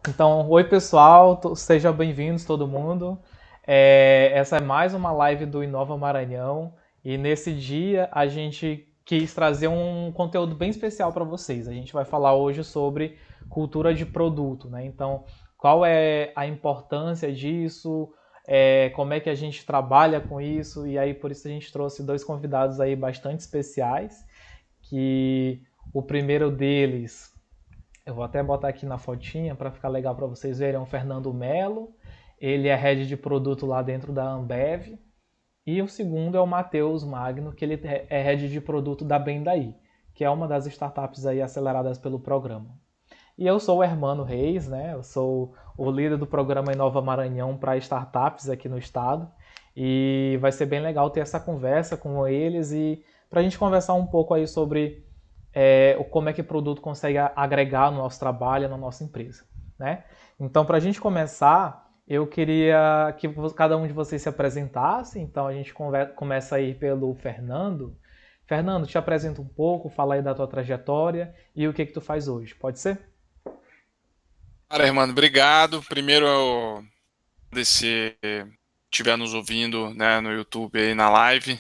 Então, oi pessoal, sejam bem-vindos todo mundo. Essa é mais uma live do Inova Maranhão e nesse dia a gente quis trazer um conteúdo bem especial para vocês. A gente vai falar hoje sobre cultura de produto, né? Então, qual é a importância disso, como é que a gente trabalha com isso e aí por isso a gente trouxe dois convidados aí bastante especiais, que o primeiro deles eu vou até botar aqui na fotinha para ficar legal para vocês verem. É o Fernando Melo, ele é head de produto lá dentro da Ambev. E o segundo é o Matheus Magno, que ele é head de produto da Bendaí, que é uma das startups aí aceleradas pelo programa. E eu sou o Hermano Reis, né? Eu sou o líder do programa Inova Maranhão para startups aqui no estado. E vai ser bem legal ter essa conversa com eles e para a gente conversar um pouco aí sobre como é que o produto consegue agregar no nosso trabalho, na nossa empresa, né? Então, para a gente começar, eu queria que cada um de vocês se apresentasse. Então, a gente começa aí pelo Fernando. Fernando, te apresenta um pouco, fala aí da tua trajetória e o que tu faz hoje. Pode ser? Cara, irmão, obrigado. Primeiro, eu agradecer estiver nos ouvindo, né, no YouTube aí na live,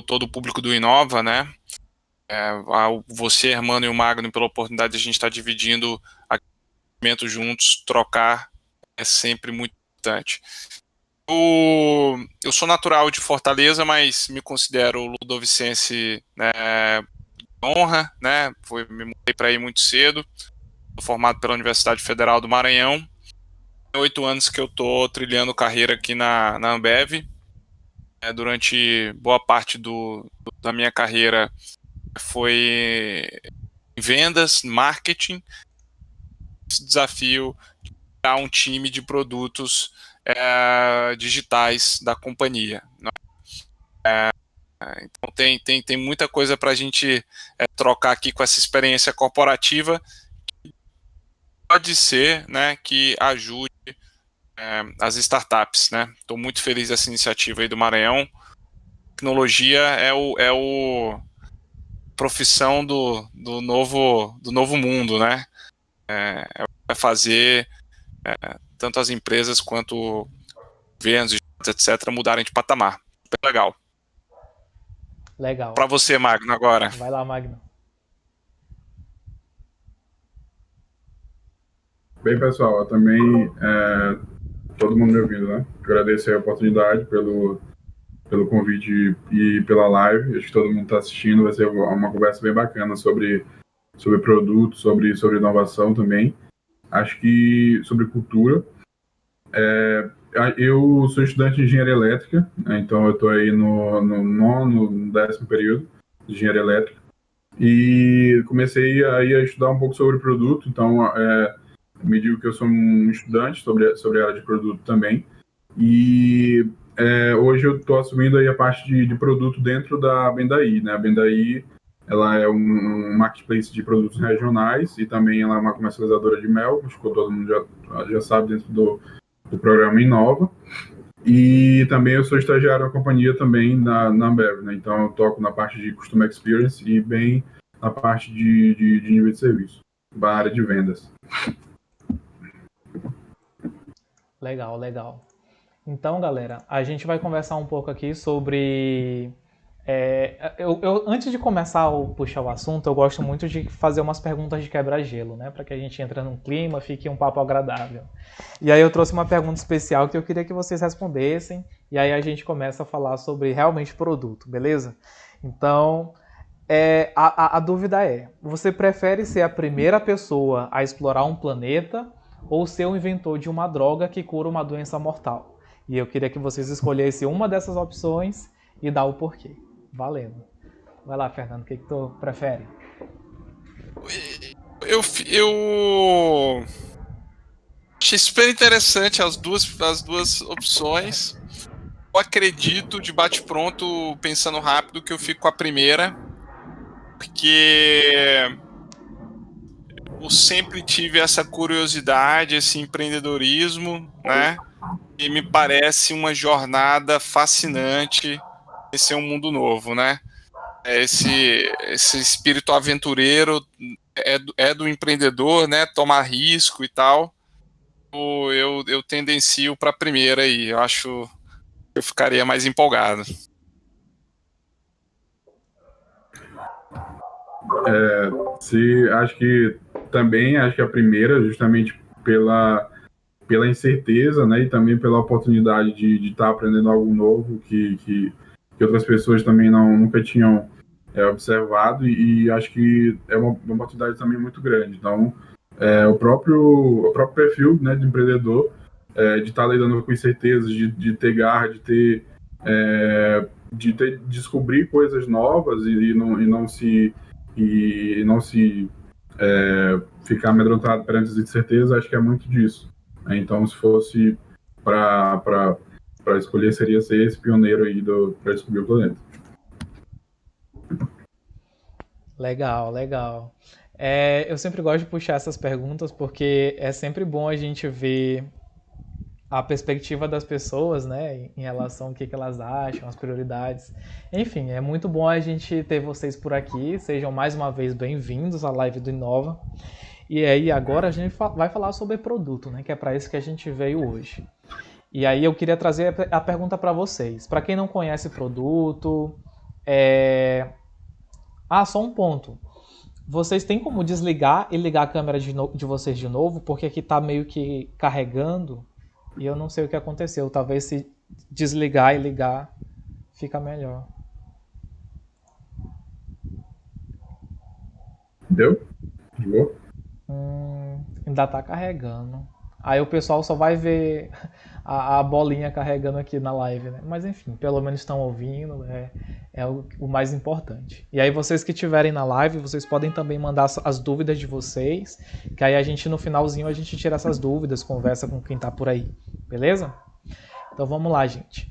todo o público do Inova, né, você, Hermano e o Magno, pela oportunidade de a gente estar dividindo aqui juntos, trocar é sempre muito importante. Eu sou natural de Fortaleza, mas me considero ludovicense, né, honra, né, me mudei para aí muito cedo, sou formado pela Universidade Federal do Maranhão. 8 anos que eu tô trilhando carreira aqui na Ambev. Durante boa parte da minha carreira foi em vendas, marketing. Esse desafio de criar um time de produtos digitais da companhia. Então tem muita coisa para a gente trocar aqui com essa experiência corporativa. Pode ser, né, que ajude as startups, né? Estou muito feliz dessa iniciativa aí do Maranhão. Tecnologia é o profissão do novo mundo, né? Vai fazer tanto as empresas quanto governos, etc., mudarem de patamar. Super legal. Para Legal. você, Magno, agora. Vai lá, Magno. Bem, pessoal, eu também, todo mundo me ouvindo, né? Agradecer a oportunidade pelo convite e pela live. Acho que todo mundo está assistindo. Vai ser uma conversa bem bacana sobre produto, sobre inovação também. Acho que sobre cultura. Eu sou estudante de engenharia elétrica, né? Então eu estou aí no nono, no 10º período de engenharia elétrica. E comecei aí a estudar um pouco sobre produto. Então, me digo que eu sou um estudante sobre a área de produto também. E hoje eu estou assumindo aí a parte de produto dentro da Bendaí, né? A Bendaí, ela é um marketplace de produtos regionais e também ela é uma comercializadora de mel, acho que todo mundo já sabe, dentro do programa Inova. E também eu sou estagiário na companhia também na Ambev, né? Então eu toco na parte de Customer Experience e bem na parte de nível de serviço, da área de vendas. Legal, legal. Então, galera, a gente vai conversar um pouco aqui sobre. Antes de começar a puxar o assunto, eu gosto muito de fazer umas perguntas de quebra-gelo, né? Para que a gente entre num clima, fique um papo agradável. E aí eu trouxe uma pergunta especial que eu queria que vocês respondessem, e aí a gente começa a falar sobre realmente produto, beleza? Então, a dúvida é: você prefere ser a primeira pessoa a explorar um planeta ou ser o inventor de uma droga que cura uma doença mortal? E eu queria que vocês escolhessem uma dessas opções e dar o porquê. Valendo. Vai lá, Fernando, o que tu prefere? Eu achei super interessante as duas opções. Eu acredito, de bate-pronto, pensando rápido, que eu fico com a primeira, porque eu sempre tive essa curiosidade, esse empreendedorismo, né? E me parece uma jornada fascinante conhecer um mundo novo, né? Esse espírito aventureiro é do empreendedor, né, tomar risco e tal, eu tendencio para a primeira aí. Eu acho que eu ficaria mais empolgado. Acho que também, acho que a primeira, justamente pela incerteza, né, e também pela oportunidade de estar aprendendo algo novo que outras pessoas também nunca tinham observado, e acho que é uma oportunidade também muito grande. Então, o próprio perfil, né, de empreendedor, de estar lidando com incertezas, de ter garra, de descobrir coisas novas e não se ficar amedrontado perante as incertezas, acho que é muito disso. Então, se fosse para escolher, seria ser esse pioneiro aí para descobrir o planeta. Legal, legal. Eu sempre gosto de puxar essas perguntas porque é sempre bom a gente ver a perspectiva das pessoas, né, em relação ao que elas acham, as prioridades. Enfim, é muito bom a gente ter vocês por aqui. Sejam mais uma vez bem-vindos à live do Inova. E aí agora a gente vai falar sobre produto, né, que é para isso que a gente veio hoje. E aí eu queria trazer a pergunta para vocês. Para quem não conhece produto, só um ponto. Vocês têm como desligar e ligar a câmera de vocês de novo? Porque aqui tá meio que carregando e eu não sei o que aconteceu. Talvez se desligar e ligar fica melhor. Deu? Ligou? Ainda tá carregando. Aí o pessoal só vai ver a bolinha carregando aqui na live, né? Mas enfim, pelo menos estão ouvindo, é o mais importante. E aí vocês que estiverem na live, vocês podem também mandar as dúvidas de vocês, que aí a gente no finalzinho a gente tira essas dúvidas, conversa com quem tá por aí, beleza? Então vamos lá, gente.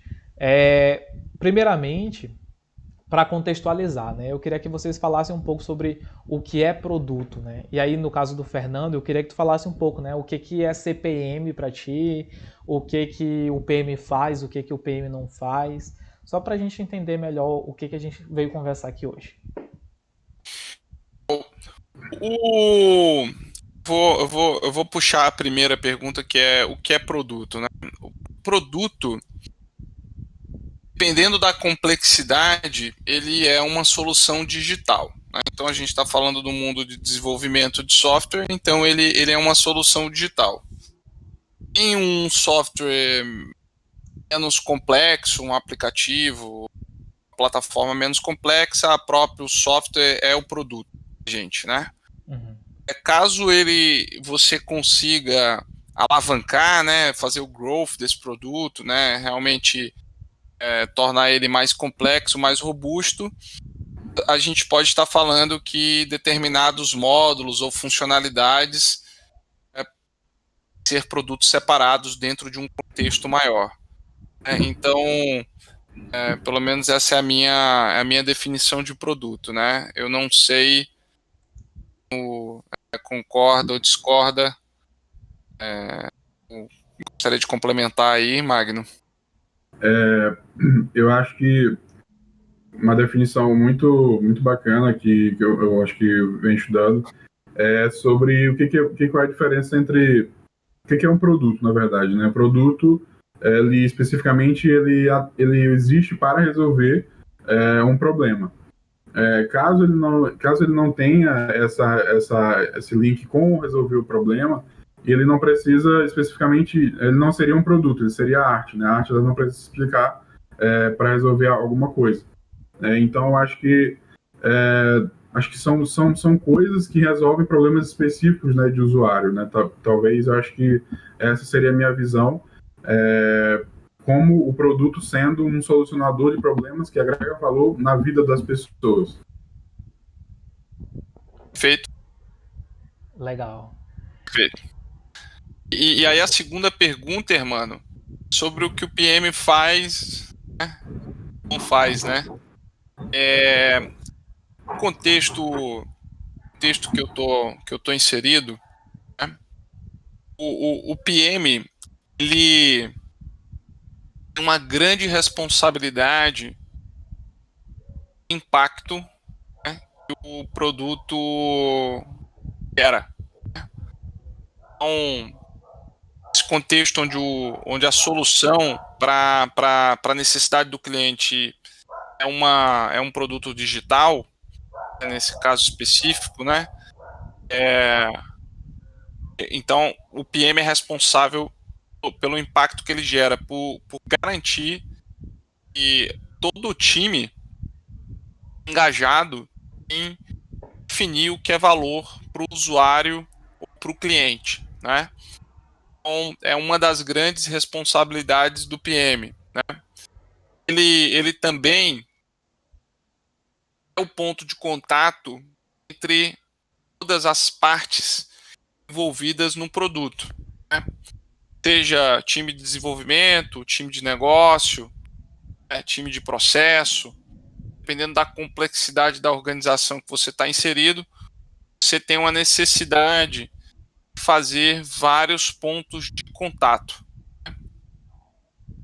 Primeiramente, para contextualizar, né? Eu queria que vocês falassem um pouco sobre o que é produto, né? E aí, no caso do Fernando, eu queria que tu falasse um pouco, né? O que é CPM para ti, o que o PM faz, o que o PM não faz, só para a gente entender melhor o que a gente veio conversar aqui hoje. Eu vou puxar a primeira pergunta, que é o que é produto, né? O produto, dependendo da complexidade, ele é uma solução digital, né? Então a gente está falando do mundo de desenvolvimento de software, então ele é uma solução digital. Em um software menos complexo, um aplicativo, uma plataforma menos complexa, o próprio software é o produto, gente, né? Uhum. Caso você consiga alavancar, né, fazer o growth desse produto, né, realmente tornar ele mais complexo, mais robusto, a gente pode estar falando que determinados módulos ou funcionalidades ser produtos separados dentro de um contexto maior. Então, pelo menos essa é a minha definição de produto, né? Eu não sei concorda ou discorda. Gostaria de complementar aí, Magno. Eu acho que uma definição muito, muito bacana que eu acho que eu venho estudando é sobre qual é a diferença entre o que é um produto, na verdade, né? Produto, especificamente, ele existe para resolver um problema. Caso ele não tenha esse link com resolver o problema, ele não precisa especificamente, ele não seria um produto, ele seria arte, né? A arte ela não precisa explicar para resolver alguma coisa. Então, eu acho que são coisas que resolvem problemas específicos, né, de usuário, né? Talvez eu acho que essa seria a minha visão, como o produto sendo um solucionador de problemas que agrega valor na vida das pessoas. Perfeito. Legal. Perfeito. E aí a segunda pergunta, irmão, sobre o que o PM faz, né? Não faz, né? O contexto que eu tô inserido, né? O PM, ele tem uma grande responsabilidade, impacto, né, que o produto era. Então, esse contexto onde a solução para a necessidade do cliente é um produto digital, nesse caso específico, né? Então, o PM é responsável pelo impacto que ele gera, por garantir que todo o time engajado em definir o que é valor para o usuário ou para o cliente, né? Então, é uma das grandes responsabilidades do PM, né? Ele também é o ponto de contato entre todas as partes envolvidas no produto, né? Seja time de desenvolvimento, time de negócio, time de processo, dependendo da complexidade da organização que você está inserido, você tem uma necessidade de fazer vários pontos de contato.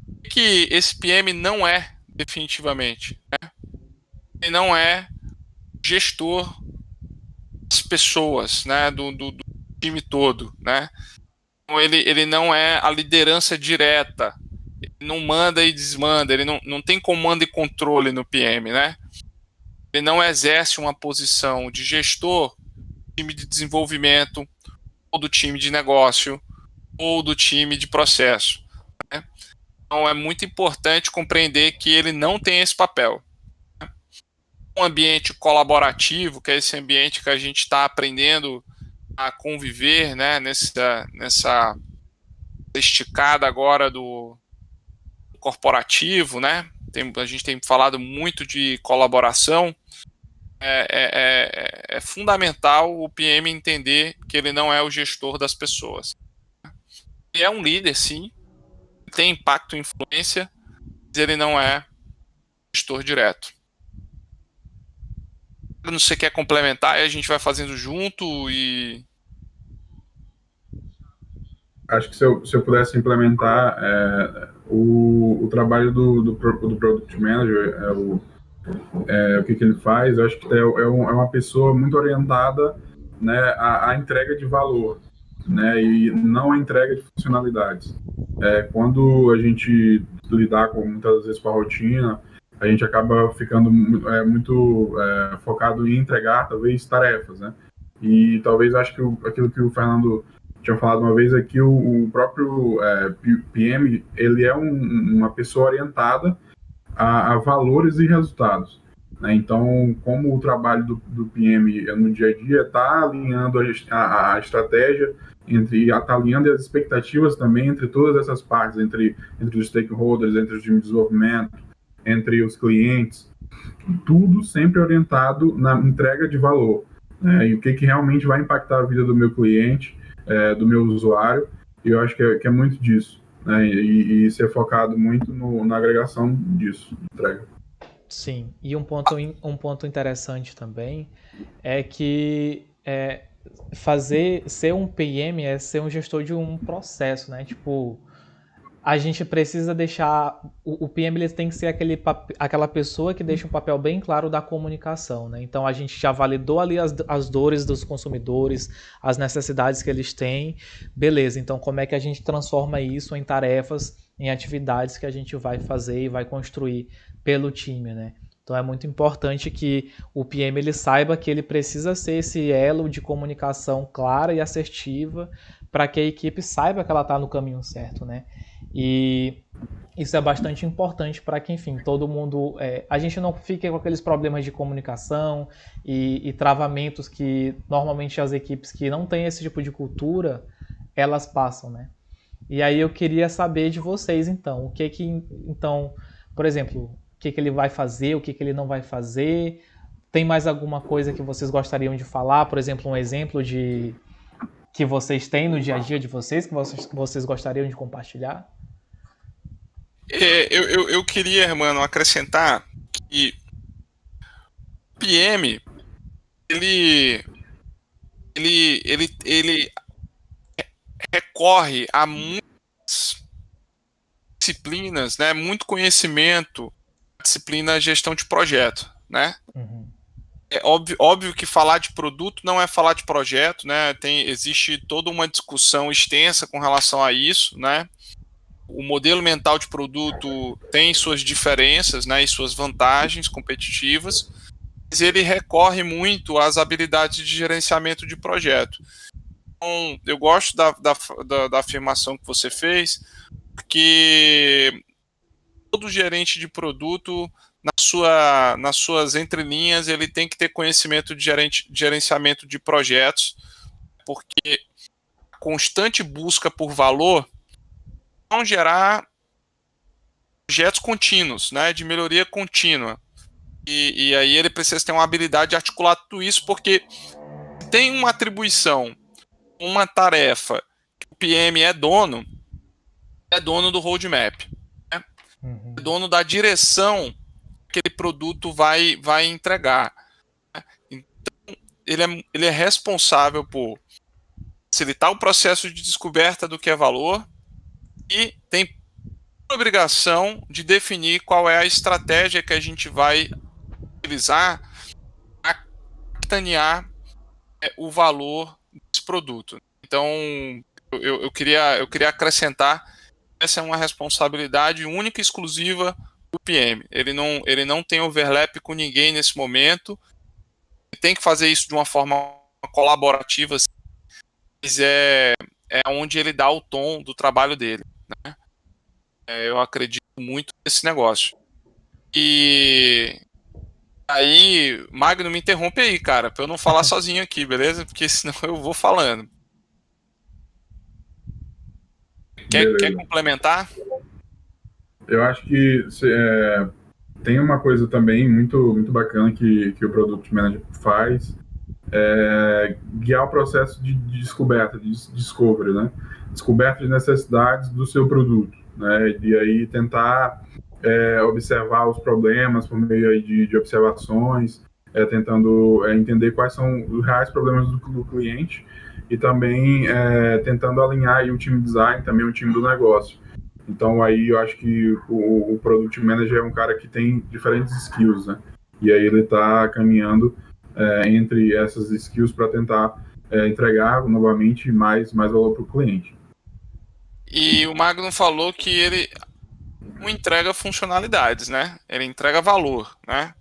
O que esse PM não é, definitivamente, né? Ele não é gestor das pessoas, né? Do time todo, né? Então, ele não é a liderança direta, ele não manda e desmanda, ele não tem comando e controle no PM, né? Ele não exerce uma posição de gestor do time de desenvolvimento, ou do time de negócio, ou do time de processo, né? Então é muito importante compreender que ele não tem esse papel. Um ambiente colaborativo, que é esse ambiente que a gente está aprendendo a conviver, né, nessa esticada agora do corporativo, né? A gente tem falado muito de colaboração. É fundamental o PM entender que ele não é o gestor das pessoas. Ele é um líder, sim, tem impacto e influência, mas ele não é gestor direto. Você quer complementar e a gente vai fazendo junto e... Acho que se eu pudesse implementar o trabalho do Product Manager, o que ele faz, eu acho que é uma pessoa muito orientada, né, à entrega de valor, né, e não à entrega de funcionalidades. Quando a gente lidar muitas vezes com a rotina, a gente acaba ficando muito focado em entregar, talvez, tarefas, né? E talvez acho que aquilo que o Fernando tinha falado uma vez é que o próprio PM, ele é uma pessoa orientada a valores e resultados, né? Então, como o trabalho do PM no dia a dia está alinhando a estratégia, está alinhando as expectativas também entre todas essas partes, entre os stakeholders, entre os times de desenvolvimento, entre os clientes, tudo sempre orientado na entrega de valor, né? E o que realmente vai impactar a vida do meu cliente, do meu usuário, e eu acho que é muito disso, né? E ser focado muito na agregação disso, entrega. Sim, e um ponto interessante também é que ser um PM é ser um gestor de um processo, né? Tipo, a gente precisa deixar... O PM ele tem que ser aquela pessoa que deixa um papel bem claro da comunicação, né? Então a gente já validou ali as dores dos consumidores, as necessidades que eles têm. Beleza, então como é que a gente transforma isso em tarefas, em atividades que a gente vai fazer e vai construir pelo time, né? Então é muito importante que o PM ele saiba que ele precisa ser esse elo de comunicação clara e assertiva para que a equipe saiba que ela está no caminho certo, né? E isso é bastante importante para que, enfim, todo mundo... a gente não fique com aqueles problemas de comunicação e travamentos que normalmente as equipes que não têm esse tipo de cultura, elas passam, né? E aí eu queria saber de vocês, então, então, por exemplo, o que ele vai fazer, o que ele não vai fazer? Tem mais alguma coisa que vocês gostariam de falar? Por exemplo, um exemplo que vocês têm no dia a dia de vocês, que vocês gostariam de compartilhar? Eu queria, hermano, acrescentar que o PM ele recorre a muitas disciplinas, né, muito conhecimento, disciplina gestão de projeto, né? Uhum. É óbvio que falar de produto não é falar de projeto, né? Existe toda uma discussão extensa com relação a isso, né? O modelo mental de produto tem suas diferenças, né, e suas vantagens competitivas, mas ele recorre muito às habilidades de gerenciamento de projeto. Então, eu gosto da afirmação que você fez, porque todo gerente de produto, nas suas entrelinhas, ele tem que ter conhecimento de gerenciamento de projetos, porque a constante busca por valor vão gerar projetos contínuos, né, de melhoria contínua. E aí ele precisa ter uma habilidade de articular tudo isso, porque tem uma atribuição, uma tarefa que o PM é dono do roadmap, né? É dono da direção que aquele produto vai entregar. Então, ele é responsável por facilitar o processo de descoberta do que é valor e tem a obrigação de definir qual é a estratégia que a gente vai utilizar para capitanear o valor desse produto. Então, eu queria acrescentar, essa é uma responsabilidade única e exclusiva do PM. Ele não tem overlap com ninguém nesse momento. Ele tem que fazer isso de uma forma colaborativa, mas é onde ele dá o tom do trabalho dele, né? Eu acredito muito nesse negócio. E aí, Magno, me interrompe aí, cara, pra eu não falar sozinho aqui, beleza? Porque senão eu vou falando. Quer complementar? Eu acho que tem uma coisa também muito, muito bacana que o Product Manager faz, guiar o processo de descoberta, de discovery, né? Descoberta de necessidades do seu produto, né? E aí tentar observar os problemas por meio aí de observações, tentando entender quais são os reais problemas do cliente e também tentando alinhar aí o time design, também o time do negócio. Então aí eu acho que o Product Manager é um cara que tem diferentes skills, né? E aí ele está caminhando entre essas skills para tentar entregar novamente mais valor para o cliente. E o Magno falou que ele não entrega funcionalidades, né? Ele entrega valor, né?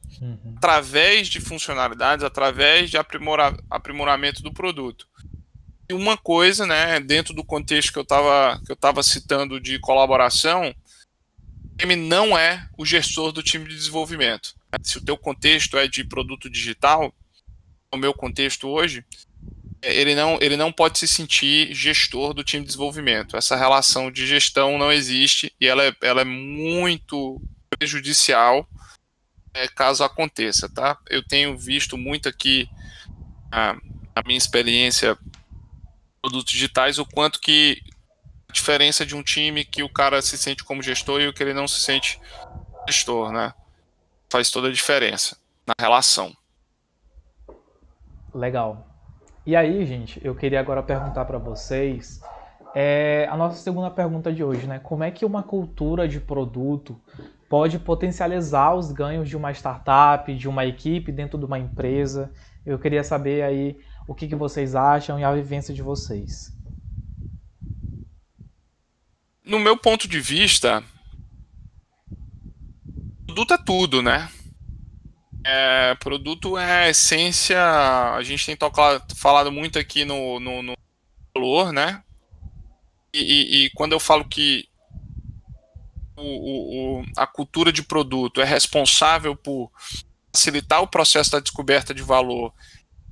Através de funcionalidades, através de aprimoramento do produto. E uma coisa, né, dentro do contexto que eu estava citando de colaboração, ele não é o gestor do time de desenvolvimento. Se o teu contexto é de produto digital, o meu contexto hoje, ele não pode se sentir gestor do time de desenvolvimento. Essa relação de gestão não existe e ela é muito prejudicial caso aconteça, tá? Eu tenho visto muito aqui a minha experiência em produtos digitais, o quanto que a diferença de um time que o cara se sente como gestor e o que ele não se sente gestor, né? Faz toda a diferença na relação. Legal. E aí, gente, eu queria agora perguntar para vocês a nossa segunda pergunta de hoje, né? Como é que uma cultura de produto pode potencializar os ganhos de uma startup, de uma equipe dentro de uma empresa? Eu queria saber aí o que vocês acham e a vivência de vocês. No meu ponto de vista, produto é tudo, né? Produto é a essência. A gente tem falado muito aqui no valor, né? E quando eu falo que a cultura de produto é responsável por facilitar o processo da descoberta de valor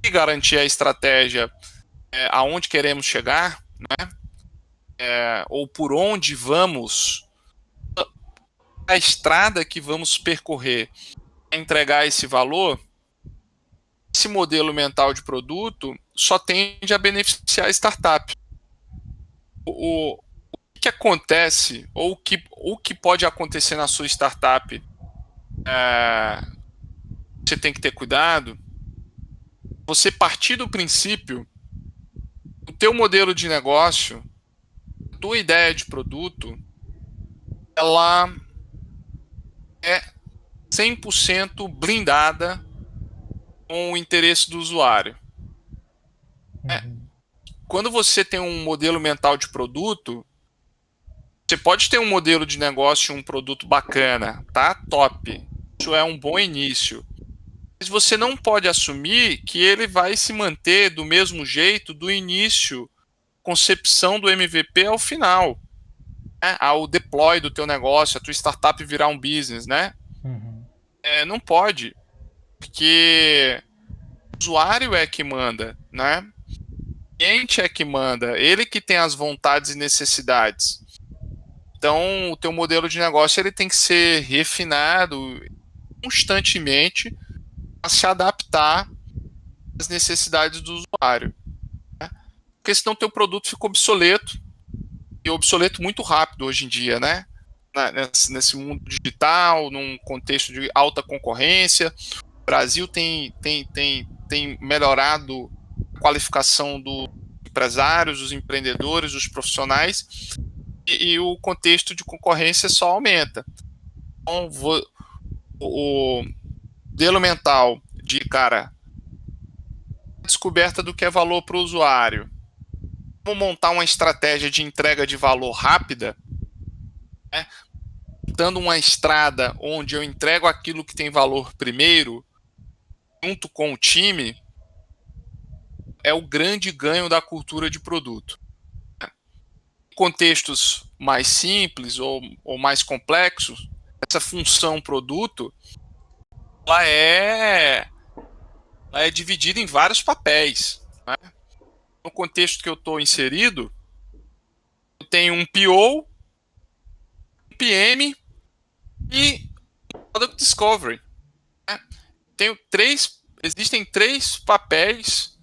e garantir a estratégia aonde queremos chegar, né? Ou por onde vamos, a estrada que vamos percorrer entregar esse valor, esse modelo mental de produto só tende a beneficiar a startup. O que acontece, ou o que pode acontecer na sua startup, você tem que ter cuidado, você partir do princípio, o teu modelo de negócio, a tua ideia de produto, ela é 100% blindada com o interesse do usuário. Quando você tem um modelo mental de produto, você pode ter um modelo de negócio e um produto bacana, tá? Top. Isso é um bom início. Mas você não pode assumir que ele vai se manter do mesmo jeito do início, concepção do MVP ao final, né? Ao deploy do teu negócio, a tua startup virar um business, né? Não pode, porque o usuário é que manda, né? O cliente é que manda, ele que tem as vontades e necessidades. Então, o teu modelo de negócio ele tem que ser refinado constantemente para se adaptar às necessidades do usuário, né? Porque senão teu produto fica obsoleto, e obsoleto muito rápido hoje em dia, né? Nesse mundo digital, num contexto de alta concorrência. O Brasil tem melhorado a qualificação dos empresários, dos empreendedores, dos profissionais, e o contexto de concorrência só aumenta. Então, o modelo mental de, descoberta do que é valor para o usuário, como montar uma estratégia de entrega de valor rápida, né, dando uma estrada onde eu entrego aquilo que tem valor primeiro, junto com o time, é o grande ganho da cultura de produto. Contextos mais simples ou mais complexos, essa função produto ela é dividida em vários papéis, né? No contexto que eu estou inserido, eu tenho um PO, um PM e Product Discovery, né? Existem três papéis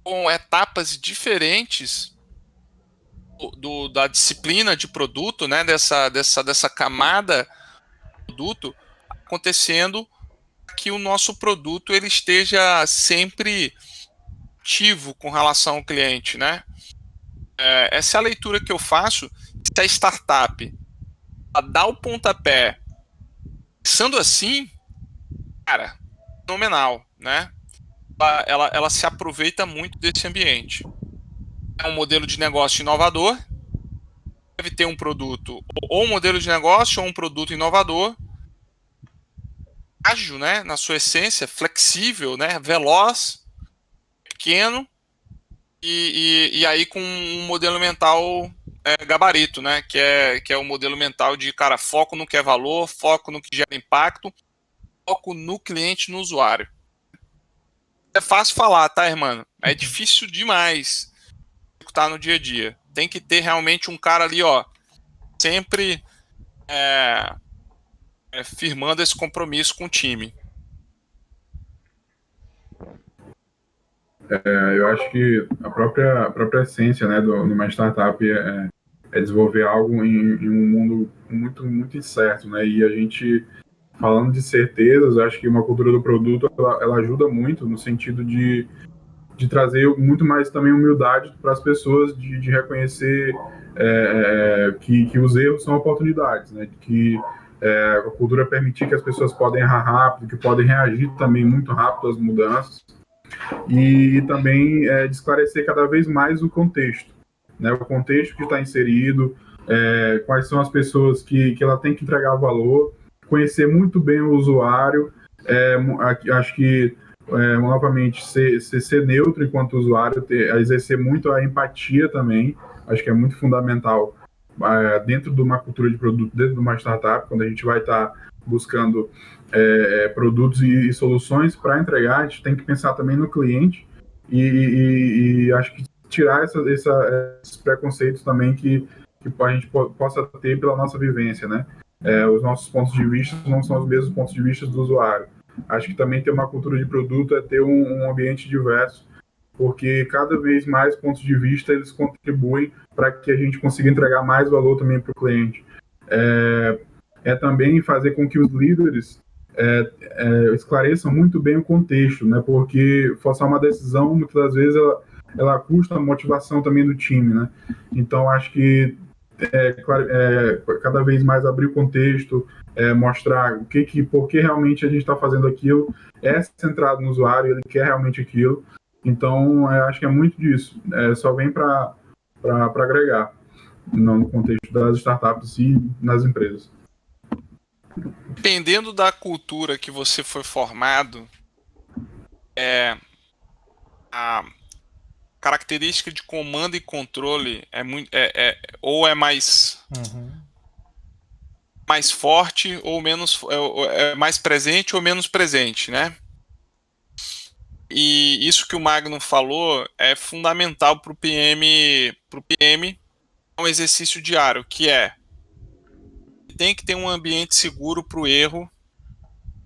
com etapas diferentes da disciplina de produto, né, dessa camada de produto acontecendo, que o nosso produto ele esteja sempre ativo com relação ao cliente, né? Essa é a leitura que eu faço. Se a startup dá o pontapé pensando assim, fenomenal, né? Ela se aproveita muito desse ambiente. É um modelo de negócio inovador, deve ter um produto, ou um modelo de negócio, ou um produto inovador, ágil, né, na sua essência, flexível, né, veloz, pequeno, e aí com um modelo mental gabarito, né, que é o modelo mental de, foco no que é valor, foco no que gera impacto, foco no cliente, no usuário. É fácil falar, tá, irmão? É difícil demais executar no dia a dia. Tem que ter realmente um cara ali, sempre firmando esse compromisso com o time. Eu acho que a própria essência, né, de uma startup é desenvolver algo em um mundo muito, muito incerto, né? E a gente, falando de certezas, acho que uma cultura do produto ela ajuda muito no sentido de trazer muito mais também humildade para as pessoas, de reconhecer que os erros são oportunidades, né? Que a cultura permitir que as pessoas podem errar rápido, que podem reagir também muito rápido às mudanças, e também de esclarecer cada vez mais o contexto, né? O contexto que está inserido, quais são as pessoas que ela tem que entregar valor, conhecer muito bem o usuário, acho que novamente, ser neutro enquanto usuário, exercer muito a empatia também, acho que é muito fundamental dentro de uma cultura de produto, dentro de uma startup, quando a gente vai estar buscando produtos e soluções para entregar, a gente tem que pensar também no cliente e acho que tirar esses preconceitos também que a gente possa ter pela nossa vivência, né? Os nossos pontos de vista não são os mesmos pontos de vista do usuário. Acho que também ter uma cultura de produto é ter um ambiente diverso, porque cada vez mais pontos de vista eles contribuem para que a gente consiga entregar mais valor também para o cliente. Também fazer com que os líderes esclareçam muito bem o contexto, né? Porque forçar uma decisão, muitas das vezes, ela custa a motivação também do time, né? Então, acho que cada vez mais abrir o contexto, mostrar por que realmente a gente está fazendo aquilo, é centrado no usuário, ele quer realmente aquilo. Então, acho que é muito disso. Só vem para agregar no contexto das startups e nas empresas. Dependendo da cultura que você foi formado, a característica de comando e controle ou é mais mais forte ou menos mais presente ou menos presente, né? E isso que o Magno falou é fundamental para o PM, um exercício diário, que tem que ter um ambiente seguro para o erro,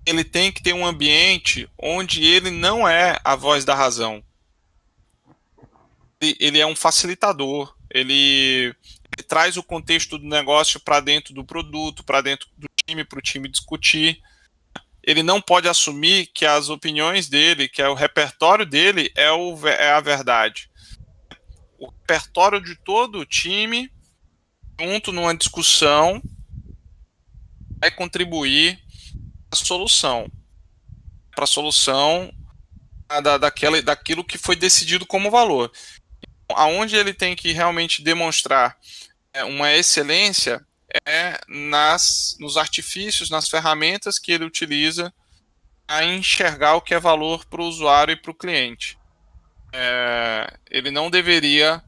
ele tem que ter um ambiente onde ele não é a voz da razão. Ele é um facilitador, ele traz o contexto do negócio para dentro do produto, para dentro do time, para o time discutir. Ele não pode assumir que as opiniões dele, que é o repertório dele, é a verdade. O repertório de todo o time, junto numa discussão, vai contribuir para a solução daquilo que foi decidido como valor. Aonde ele tem que realmente demonstrar uma excelência nos artifícios, nas ferramentas que ele utiliza a enxergar o que é valor para o usuário e para o cliente. Ele não deveria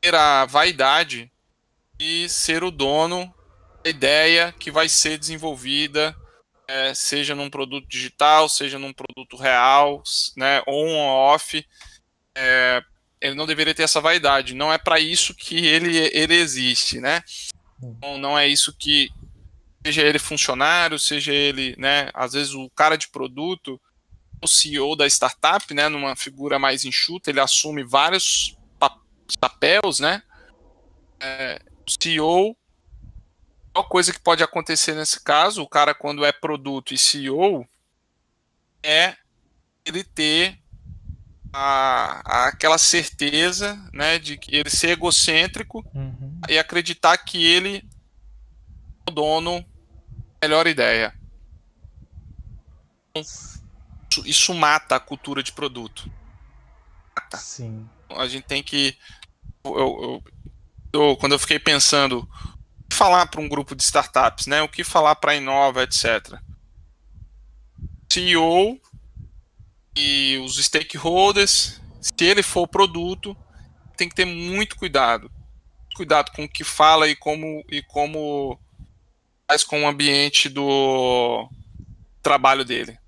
ter a vaidade de ser o dono da ideia que vai ser desenvolvida, seja num produto digital, seja num produto real, né, on ou off. Ele não deveria ter essa vaidade. Não é para isso que ele existe, né? Não é isso que, seja ele funcionário, seja ele, né, às vezes o cara de produto, o CEO da startup, né, numa figura mais enxuta, ele assume vários papéis, né? O CEO, a pior coisa que pode acontecer nesse caso, o cara quando é produto e CEO, é ele ter aquela certeza, né, de que ele ser egocêntrico e acreditar que ele é o dono da melhor ideia. Isso mata a cultura de produto. Mata. Sim. A gente tem que... quando eu fiquei pensando o que falar para um grupo de startups, né, o que falar para a Inova, etc. CEO e os stakeholders, se ele for produto, tem que ter muito cuidado. Cuidado com o que fala e como faz com o ambiente do trabalho dele.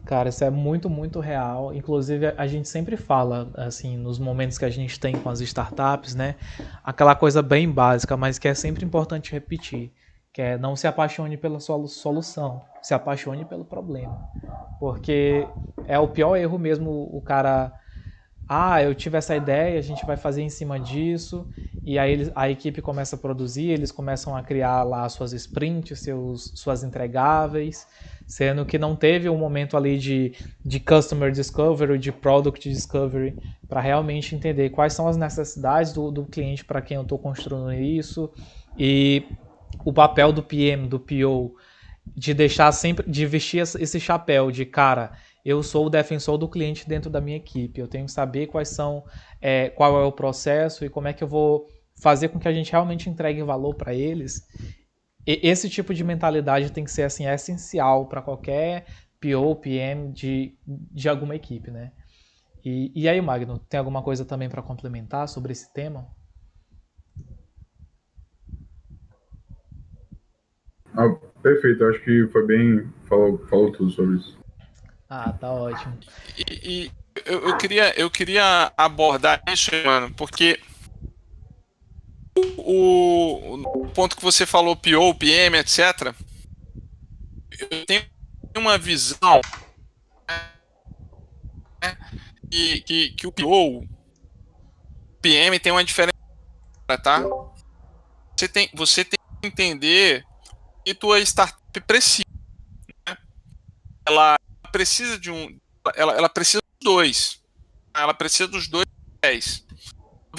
Cara, isso é muito, muito real. Inclusive, a gente sempre fala, assim, nos momentos que a gente tem com as startups, né? Aquela coisa bem básica, mas que é sempre importante repetir, que é não se apaixone pela sua solução, se apaixone pelo problema. Porque é o pior erro mesmo o cara... eu tive essa ideia, a gente vai fazer em cima disso, e aí a equipe começa a produzir, eles começam a criar lá suas sprints, suas entregáveis, sendo que não teve um momento ali de customer discovery, de product discovery, para realmente entender quais são as necessidades do cliente para quem eu estou construindo isso, e o papel do PM, do PO, de deixar sempre, de vestir esse chapéu de cara, eu sou o defensor do cliente dentro da minha equipe, eu tenho que saber qual é o processo e como é que eu vou fazer com que a gente realmente entregue valor para eles. Esse tipo de mentalidade tem que ser assim, essencial para qualquer PO, PM de alguma equipe, né? E aí, Magno, tem alguma coisa também para complementar sobre esse tema? Perfeito, acho que foi bem, falou tudo sobre isso. Tá ótimo. E eu queria abordar isso, mano, porque o ponto que você falou, PO, PM, etc., eu tenho uma visão, né, que o PO, PM tem uma diferença, tá? Você tem que entender que tua startup precisa, né? Ela precisa ela precisa dos dois. Ela precisa dos dois pés.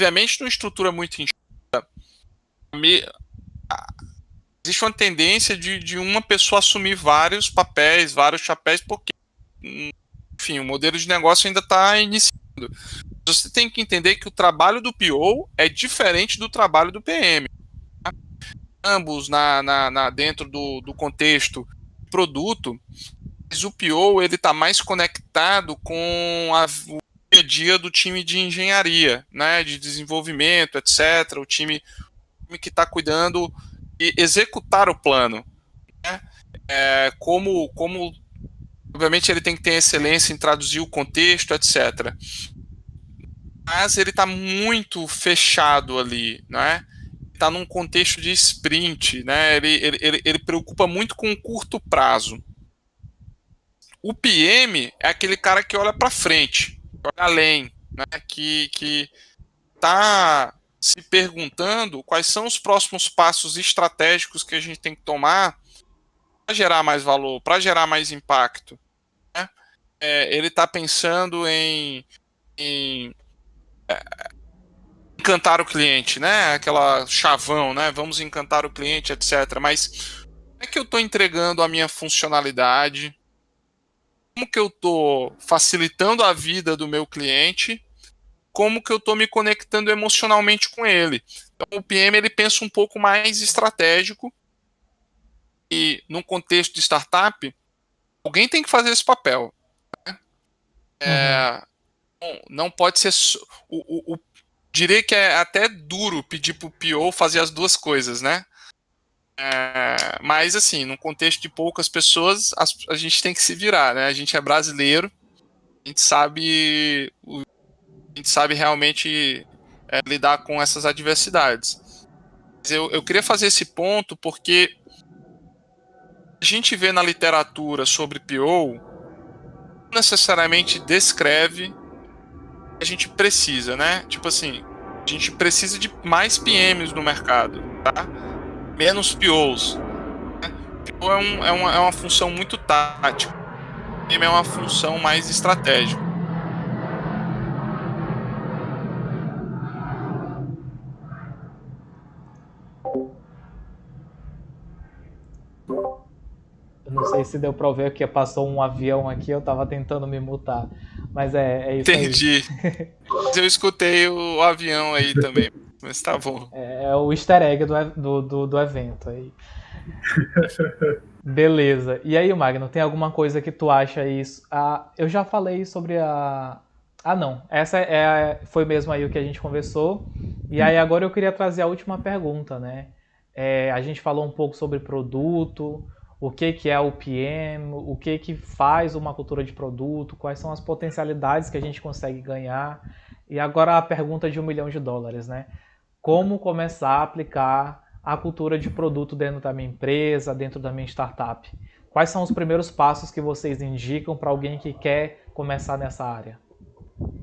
Obviamente, numa estrutura muito enxuta, existe uma tendência de uma pessoa assumir vários papéis, vários chapéus, porque, enfim, o modelo de negócio ainda está iniciando. Você tem que entender que o trabalho do PO é diferente do trabalho do PM. Tá? Ambos dentro do contexto produto, mas o PO está mais conectado com o dia a dia do time de engenharia, né, de desenvolvimento, etc. O time que está cuidando de executar o plano. Né? Como obviamente ele tem que ter excelência em traduzir o contexto, etc. Mas ele está muito fechado ali, né? Está num contexto de sprint, né? Ele preocupa muito com o curto prazo. O PM é aquele cara que olha para frente, olha além, né? Que está se perguntando quais são os próximos passos estratégicos que a gente tem que tomar para gerar mais valor, para gerar mais impacto. Né? Ele está pensando em encantar o cliente, né? Aquela chavão, né? Vamos encantar o cliente, etc. Mas como é que eu estou entregando a minha funcionalidade? Como que eu estou facilitando a vida do meu cliente? Como que eu estou me conectando emocionalmente com ele? Então, o PM ele pensa um pouco mais estratégico e, num contexto de startup, alguém tem que fazer esse papel. Né? Não pode ser... Diria que é até duro pedir para o PO fazer as duas coisas, né? Mas, assim, num contexto de poucas pessoas, a gente tem que se virar, né? A gente é brasileiro, a gente sabe realmente lidar com essas adversidades. Mas eu queria fazer esse ponto porque a gente vê na literatura sobre PO não necessariamente descreve o que a gente precisa, né? Tipo assim, a gente precisa de mais PMs no mercado, tá? Menos POs. Né? PO é uma função muito tática. PM é uma função mais estratégica. Eu não sei se deu pra ver que passou um avião aqui, eu tava tentando me mutar. Mas é isso aí. Entendi. Eu escutei o avião aí também, mas tá bom. É o easter egg do evento aí. Beleza. E aí, Magno, tem alguma coisa que tu acha isso? Eu já falei sobre a... não. Essa foi mesmo aí o que a gente conversou. E aí agora eu queria trazer a última pergunta, né? A gente falou um pouco sobre produto, o que é o PM, o que faz uma cultura de produto, quais são as potencialidades que a gente consegue ganhar. E agora a pergunta de $1 milhão, né? Como começar a aplicar a cultura de produto dentro da minha empresa, dentro da minha startup? Quais são os primeiros passos que vocês indicam para alguém que quer começar nessa área? O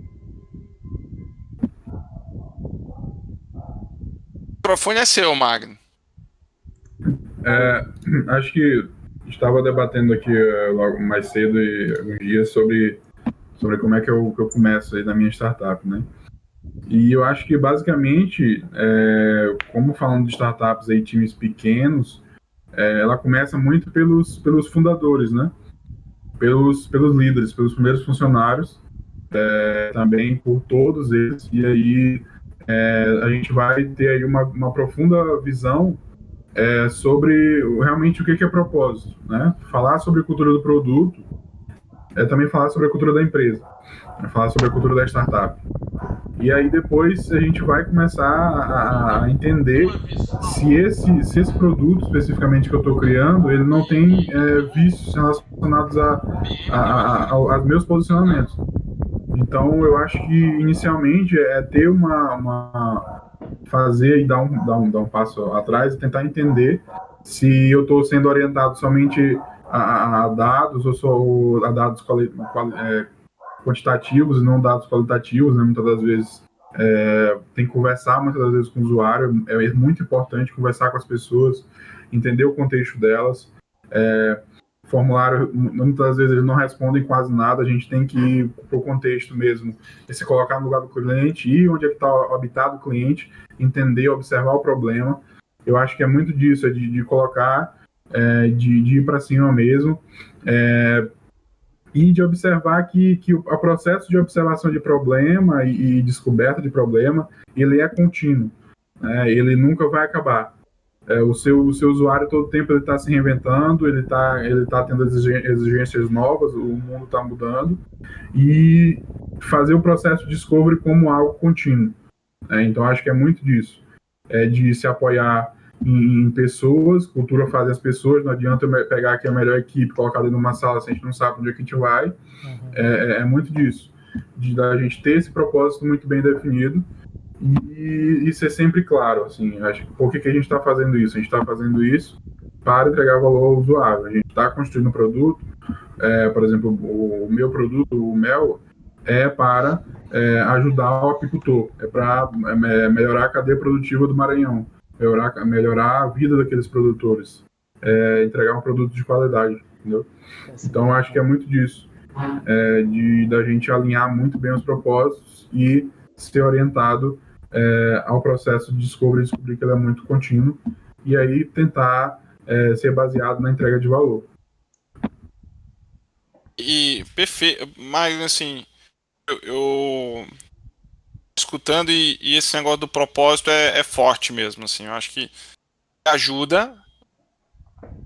microfone é seu, Magno. Acho que estava debatendo aqui logo mais cedo e alguns dias sobre como é que eu começo aí na minha startup, né? E eu acho que basicamente, como falando de startups aí, times pequenos, ela começa muito pelos fundadores, né? Pelos líderes, pelos primeiros funcionários, também por todos eles. E aí a gente vai ter aí uma profunda visão sobre realmente o que é propósito, né? Falar sobre a cultura do produto também falar sobre a cultura da empresa, falar sobre a cultura da startup. E aí depois a gente vai começar a entender se esse produto especificamente que eu estou criando, ele não tem vícios relacionados aos meus posicionamentos. Então eu acho que inicialmente ter fazer e dar um passo atrás e tentar entender se eu estou sendo orientado somente a dados ou só a dados quantitativos e não dados qualitativos, né? Muitas das vezes tem que conversar muitas das vezes com o usuário, é muito importante conversar com as pessoas, entender o contexto delas, formulário, muitas vezes eles não respondem quase nada, a gente tem que ir para o contexto mesmo, e se colocar no lugar do cliente, ir onde é que está habitado o cliente, entender, observar o problema. Eu acho que é muito disso, é de colocar, de ir para cima mesmo, e de observar que o processo de observação de problema e descoberta de problema, ele é contínuo, né? Ele nunca vai acabar. O seu usuário todo tempo ele está se reinventando, ele tá tendo exigências novas, o mundo está mudando, e fazer o processo de discovery como algo contínuo. Então, acho que é muito disso. De se apoiar em pessoas, cultura faz as pessoas, não adianta eu pegar aqui a melhor equipe, colocar dentro de uma sala se a gente não sabe onde é que a gente vai. É muito disso, da gente ter esse propósito muito bem definido e ser sempre claro, assim, acho que por que a gente está fazendo isso? A gente está fazendo isso para entregar valor ao usuário. A gente está construindo um produto, por exemplo, o meu produto, o Mel, é para ajudar o apicultor, é para melhorar a cadeia produtiva do Maranhão, melhorar a vida daqueles produtores, entregar um produto de qualidade, entendeu? Então, acho que é muito disso, da gente alinhar muito bem os propósitos e ser orientado ao processo de descobrir que ele é muito contínuo, e aí tentar ser baseado na entrega de valor. E perfeito, mas assim, eu escutando e esse negócio do propósito é forte mesmo, assim, eu acho que ajuda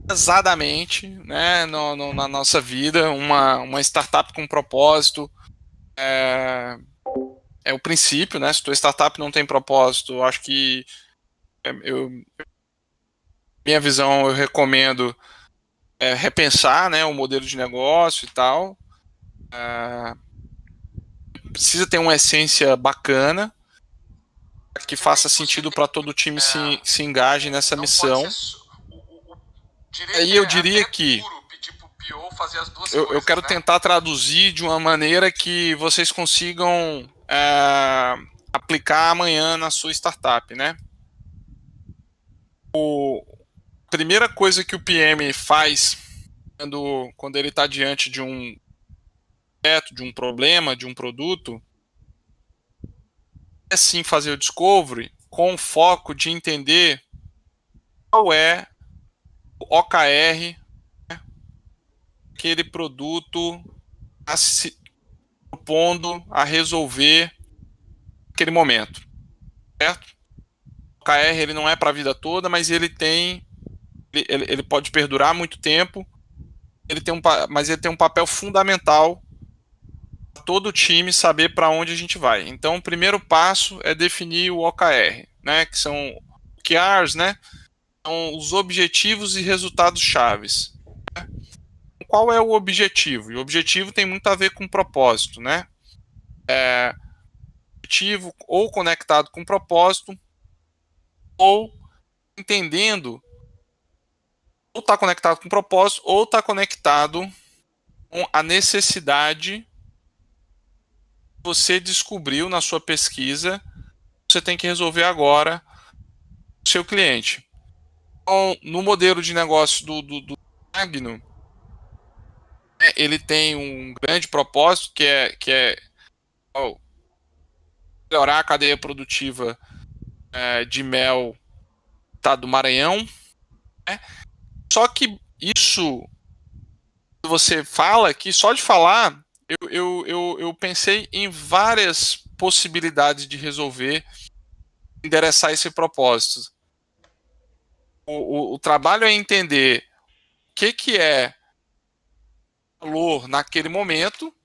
pesadamente, né, na nossa vida, uma startup com propósito é o princípio, né, se tua startup não tem propósito, eu acho que minha visão, eu recomendo repensar, né, o modelo de negócio e tal. Precisa ter uma essência bacana que faça sentido para todo o time se engaje nessa missão. Aí eu diria que eu quero tentar traduzir de uma maneira que vocês consigam aplicar amanhã na sua startup, né? A primeira coisa que o PM faz quando ele está diante de um projeto, de um problema, de um produto, é sim fazer o discovery com o foco de entender qual é o OKR, né, aquele produto a se propondo a resolver naquele momento, certo? O OKR ele não é para a vida toda, mas ele pode perdurar muito tempo, mas ele tem um papel fundamental para todo o time saber para onde a gente vai. Então, o primeiro passo é definir o OKR, né, que são OKRs, né, são os objetivos e resultados chaves. Né? Qual é o objetivo? E o objetivo tem muito a ver com propósito, né? Objetivo ou conectado com propósito, ou entendendo, ou está conectado com propósito, ou está conectado com a necessidade que você descobriu na sua pesquisa, você tem que resolver agora o seu cliente. Então, no modelo de negócio do Magno, ele tem um grande propósito que é melhorar a cadeia produtiva de mel do Maranhão. Né? Só que isso, você fala aqui, só de falar, eu pensei em várias possibilidades de resolver, endereçar esse propósito. O trabalho é entender o que é valor naquele momento,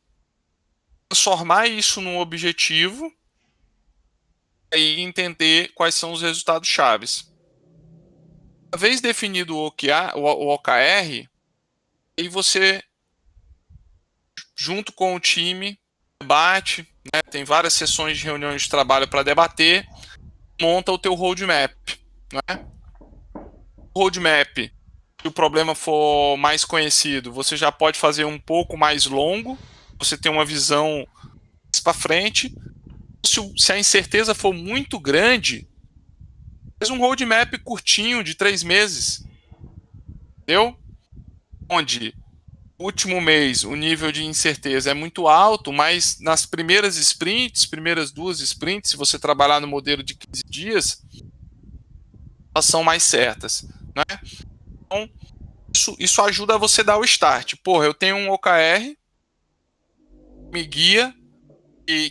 transformar isso num objetivo e entender quais são os resultados chaves. Uma vez definido o OKR, aí você, junto com o time, debate, né, tem várias sessões de reuniões de trabalho para debater, monta o teu roadmap. Né? O roadmap, se o problema for mais conhecido, você já pode fazer um pouco mais longo, você tem uma visão mais para frente. Se a incerteza for muito grande, faz um roadmap curtinho de 3 meses. Entendeu? Onde último mês o nível de incerteza é muito alto, mas nas primeiras primeiras 2 sprints, se você trabalhar no modelo de 15 dias, elas são mais certas, né? Então, isso ajuda você a dar o start. Porra, eu tenho um OKR, me guia,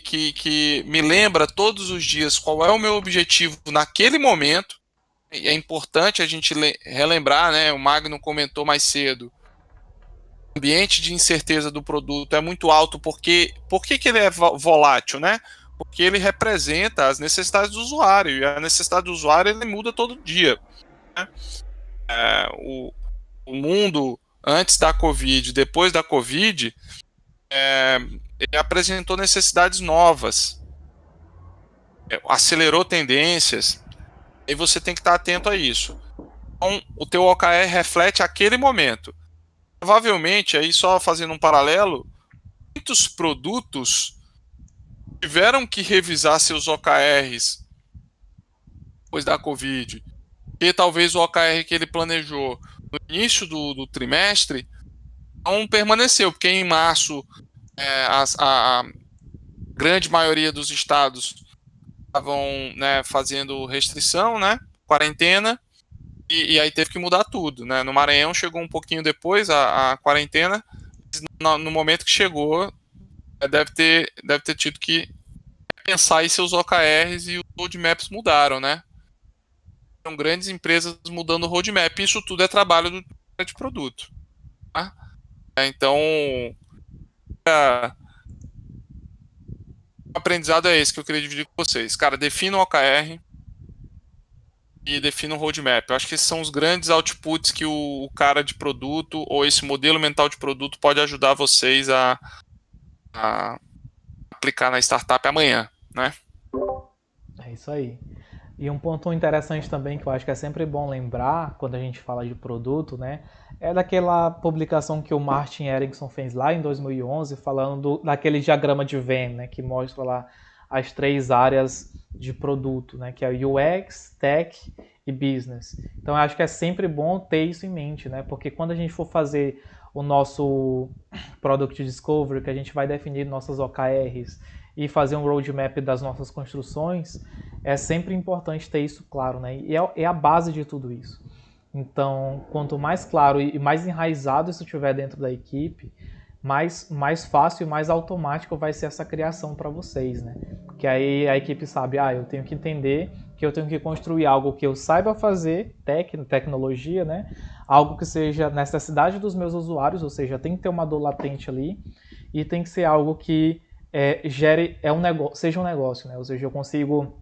que me lembra todos os dias qual é o meu objetivo naquele momento. E é importante a gente relembrar, né? O Magno comentou mais cedo. O ambiente de incerteza do produto é muito alto porque por que ele é volátil, né? Porque ele representa as necessidades do usuário e a necessidade do usuário ele muda todo dia, né? O mundo antes da Covid, depois da Covid, ele apresentou necessidades novas, acelerou tendências, e você tem que estar atento a isso. Então, o teu OKR reflete aquele momento. Provavelmente, aí só fazendo um paralelo, muitos produtos tiveram que revisar seus OKRs depois da Covid, porque talvez o OKR que ele planejou no início do trimestre não permaneceu, porque em março a grande maioria dos estados estavam, né, fazendo restrição, né, quarentena, e aí teve que mudar tudo, né? No Maranhão chegou um pouquinho depois a quarentena, no momento que chegou, deve ter tido que pensar em seus OKRs e os roadmaps mudaram, né? São grandes empresas mudando o roadmap, isso tudo é trabalho de produto, tá? Então, o aprendizado é esse que eu queria dividir com vocês. Cara, defina o OKR e defina um roadmap. Eu acho que esses são os grandes outputs que o cara de produto ou esse modelo mental de produto pode ajudar vocês a aplicar na startup amanhã, né? É isso aí. E um ponto interessante também que eu acho que é sempre bom lembrar quando a gente fala de produto, né? É daquela publicação que o Martin Erickson fez lá em 2011, falando daquele diagrama de Venn, né? Que mostra lá as 3 áreas de produto, né? Que é o UX, Tech e Business. Então eu acho que é sempre bom ter isso em mente, né? Porque quando a gente for fazer o nosso Product Discovery, que a gente vai definir nossas OKRs e fazer um roadmap das nossas construções, é sempre importante ter isso claro, né? E é a base de tudo isso. Então, quanto mais claro e mais enraizado isso estiver dentro da equipe, mais fácil e mais automático vai ser essa criação para vocês, né? Porque aí a equipe sabe, eu tenho que entender que eu tenho que construir algo que eu saiba fazer, tecnologia, né? Algo que seja necessidade dos meus usuários, ou seja, tem que ter uma dor latente ali, e tem que ser algo que seja um negócio, né? Ou seja, eu consigo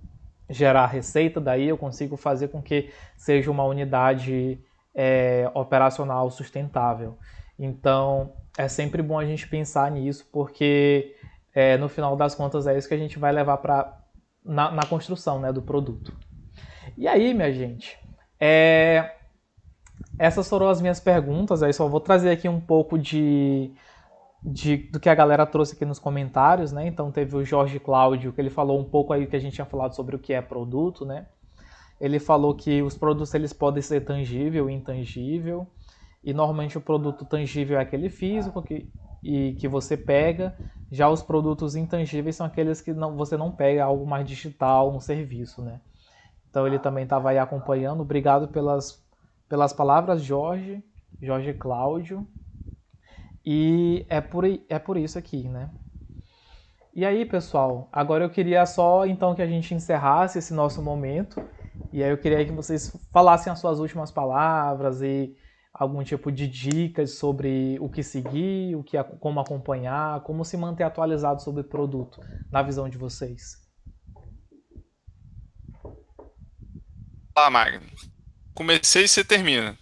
gerar receita, daí eu consigo fazer com que seja uma unidade operacional sustentável. Então, é sempre bom a gente pensar nisso, porque no final das contas é isso que a gente vai levar na construção, né, do produto. E aí, minha gente, essas foram as minhas perguntas, aí só vou trazer aqui um pouco do que a galera trouxe aqui nos comentários, né? Então teve o Jorge Cláudio, que ele falou um pouco aí que a gente tinha falado sobre o que é produto, né? Ele falou que os produtos eles podem ser tangível e intangível, e normalmente o produto tangível é aquele físico que você pega, já os produtos intangíveis são aqueles que você não pega, algo mais digital, um serviço, né? Então ele também estava aí acompanhando. Obrigado pelas palavras, Jorge Cláudio. E é por isso aqui, né? E aí, pessoal, agora eu queria só então que a gente encerrasse esse nosso momento. E aí eu queria que vocês falassem as suas últimas palavras e algum tipo de dicas sobre o que seguir, como acompanhar, como se manter atualizado sobre o produto, na visão de vocês. Tá, Magno. Comecei e você termina.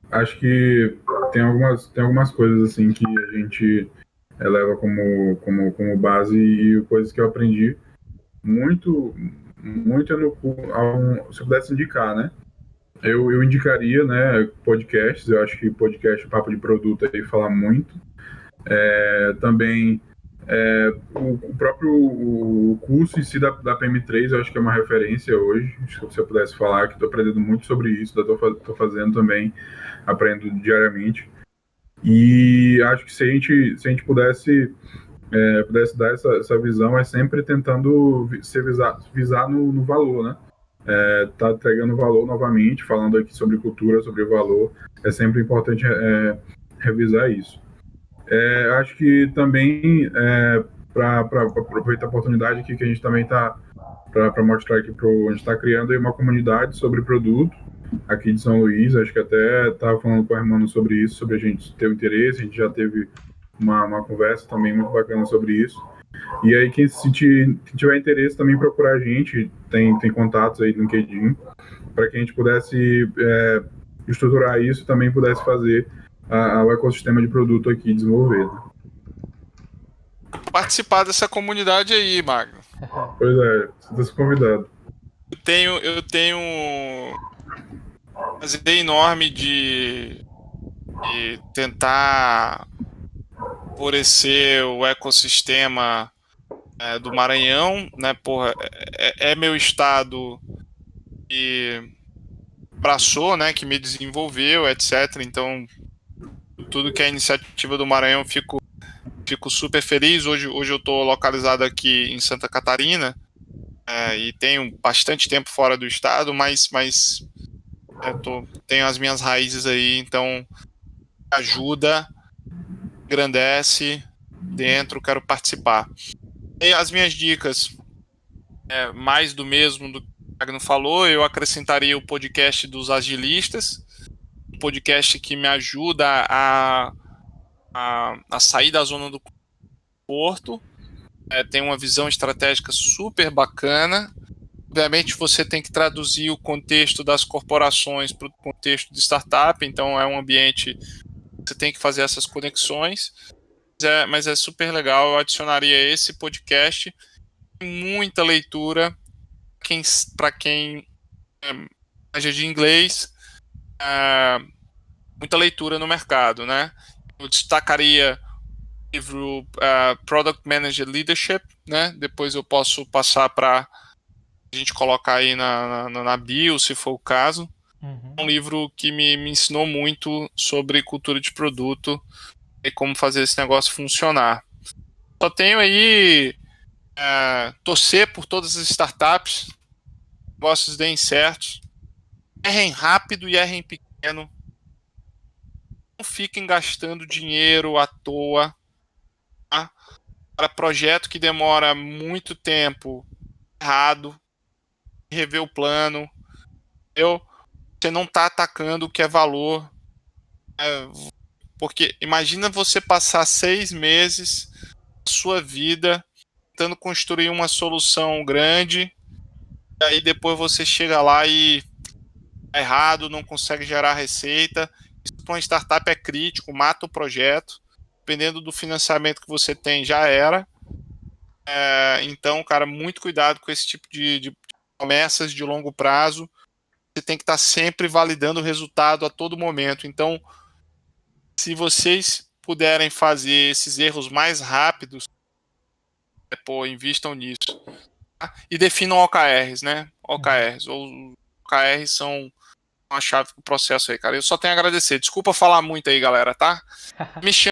Acho que tem algumas coisas assim que a gente leva como base e coisas que eu aprendi muito se eu pudesse indicar, né? Eu indicaria, né, podcasts. Eu acho que podcast, papo de produto aí fala muito. Também O próprio o curso em si da PM3 eu acho que é uma referência hoje. Acho que se eu pudesse falar que estou aprendendo muito sobre isso, estou fazendo também, aprendo diariamente. E acho que se a gente pudesse dar essa visão, é sempre tentando visar no valor, né? Tá entregando valor novamente, falando aqui sobre cultura, sobre valor. É sempre importante revisar isso. Acho que também, para aproveitar a oportunidade aqui que a gente também está para mostrar aqui, a gente está criando aí uma comunidade sobre produto aqui de São Luís. Acho que até estava falando com a irmã sobre isso, sobre a gente ter o interesse. A gente já teve uma conversa também muito bacana sobre isso. E aí, quem tiver interesse também procurar a gente, tem contatos aí no LinkedIn, para que a gente pudesse estruturar isso e também pudesse fazer o ecossistema de produto aqui desenvolver. Participar dessa comunidade aí, Magno. Pois é, você está convidado. Eu tenho uma ideia enorme de tentar favorecer o ecossistema do Maranhão, né? Porra, é meu estado que abraçou, né? Que me desenvolveu, etc. Então, tudo que é iniciativa do Maranhão, fico super feliz. Hoje eu estou localizado aqui em Santa Catarina e tenho bastante tempo fora do estado, mas tenho as minhas raízes aí, então ajuda, engrandece dentro, quero participar. E as minhas dicas, mais do mesmo do que o Magno falou, eu acrescentaria o podcast dos agilistas, um podcast que me ajuda a sair da zona do conforto, tem uma visão estratégica super bacana. Obviamente você tem que traduzir o contexto das corporações para o contexto de startup, então é um ambiente que você tem que fazer essas conexões, mas é super legal. Eu adicionaria esse podcast, muita leitura para quem manja de inglês, muita leitura no mercado, né? Eu destacaria o livro Product Manager Leadership, né? Depois eu posso passar para a gente colocar aí na bio, se for o caso. É um livro que me ensinou muito sobre cultura de produto e como fazer esse negócio funcionar. Só tenho aí torcer por todas as startups, negócios deem certos, errem rápido e errem pequeno, não fiquem gastando dinheiro à toa, tá? Para projeto que demora muito tempo errado, rever o plano, você não está atacando o que é valor, porque imagina você passar 6 meses da sua vida tentando construir uma solução grande, e aí depois você chega lá e é errado, não consegue gerar receita. Isso para uma startup é crítico, mata o projeto. Dependendo do financiamento que você tem, já era. Então, cara, muito cuidado com esse tipo de promessas de longo prazo. Você tem que estar sempre validando o resultado a todo momento. Então, se vocês puderem fazer esses erros mais rápidos, invistam nisso. Tá? E definam OKRs, né? OKRs. Ou OKRs são uma chave pro processo aí, cara. Eu só tenho a agradecer. Desculpa falar muito aí, galera, tá? Me chama